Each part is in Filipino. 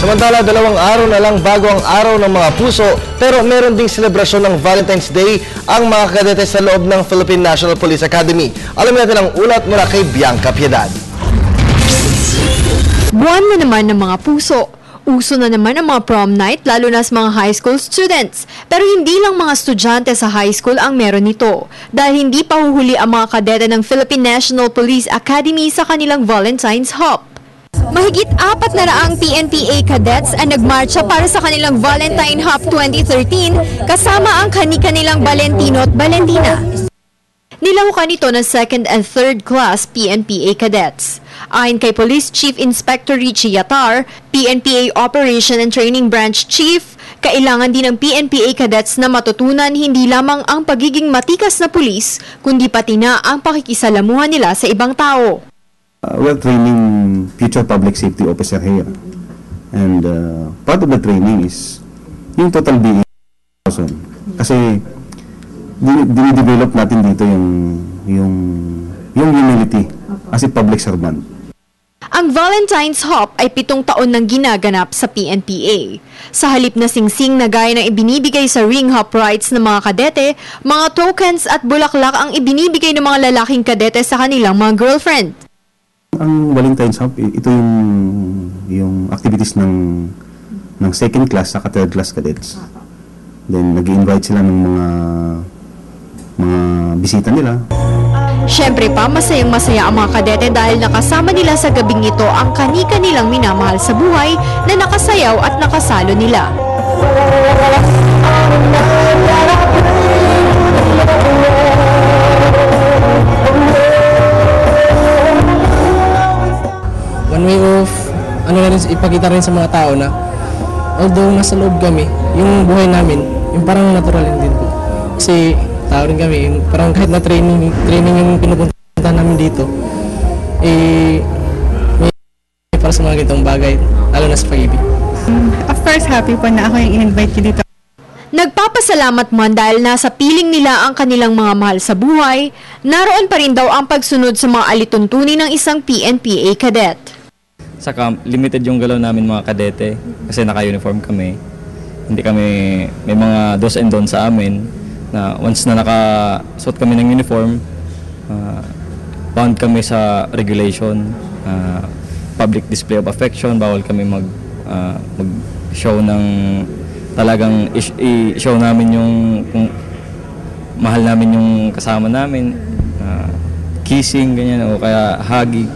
Samantala, 2 araw na lang bago ang araw ng mga puso, pero meron ding selebrasyon ng Valentine's Day ang mga kadete sa loob ng Philippine National Police Academy. Alamin natin ang ulat mula kay Bianca Piedad. Buwan na naman ng mga puso. Uso na naman ang mga prom night lalo na sa mga high school students. Pero hindi lang mga estudyante sa high school ang meron nito. Dahil hindi pa huhuli ang mga kadete ng Philippine National Police Academy sa kanilang Valentine's Hop. Mahigit 400 PNPA cadets ang nagmarcha para sa kanilang Valentine Hop 2013 kasama ang kani-kanilang Valentino at Valentina. Nilahukan ito ng 2nd and 3rd class PNPA cadets. Ayon kay Police Chief Inspector Richie Yatar, PNPA Operation and Training Branch Chief, kailangan din ng PNPA cadets na matutunan hindi lamang ang pagiging matikas na pulis, kundi pati na ang pakikisalamuhan nila sa ibang tao. We're training future public safety officer here. And part of the training is yung total being person. Kasi dinidevelop natin dito yung humility as a public servant. Ang Valentine's Hop ay 7 taon nang ginaganap sa PNPA. Sa halip na singsing na gaya ng ibinibigay sa ring hop rides ng mga kadete, mga tokens at bulaklak ang ibinibigay ng mga lalaking kadete sa kanilang mga girlfriend. Ang Valentine's Hop, ito yung activities ng 2nd class at 3rd class cadets. Then nag-i-invite sila ng mga bisita nila. Siyempre pa, masayang-masaya ang mga kadete dahil nakasama nila sa gabing ito ang kani-kanilang minamahal sa buhay na nakasayaw at nakasalo nila. One way of ipakita rin sa mga tao na although nasa loob kami, yung buhay namin, yung parang natural din po. Kasi tao rin kami, yung parang kahit na training yung pinupunta namin dito, may para sa mga ganitong bagay, lalo na sa pag-ibig. Of course, happy po na ako yung in-invite ko dito. Nagpapasalamat man dahil nasa piling nila ang kanilang mga mahal sa buhay, naroon pa rin daw ang pagsunod sa mga alituntunin ng isang PNPA cadet. Sa camp, limited yung galaw namin mga kadete kasi naka-uniform kami. Hindi kami, may mga do's and don'ts sa amin na once na nakasuot kami ng uniform, bound kami sa regulation, public display of affection, bawal kami mag-show ng talagang i-show namin yung kung mahal namin yung kasama namin, kissing, ganyan, o kaya hugging,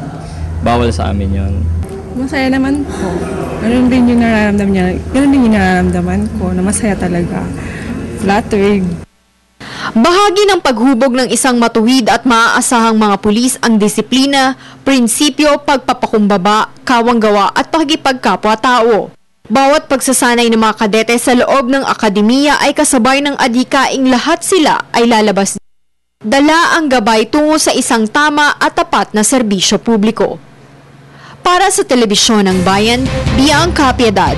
bawal sa amin yon. Masaya naman po. Ganun din yung nararamdaman ko na masaya talaga. Flattered. Bahagi ng paghubog ng isang matuwid at maaasahang mga pulis ang disiplina, prinsipyo, pagpapakumbaba, kawanggawa at pakikipagkapwa-tao. Bawat pagsasanay ng mga kadete sa loob ng akademiya ay kasabay ng adhikaing lahat sila ay lalabas. Dala ang gabay tungo sa isang tama at tapat na serbisyo publiko. Para sa Telebisyon ng Bayan, Bianca Piedad.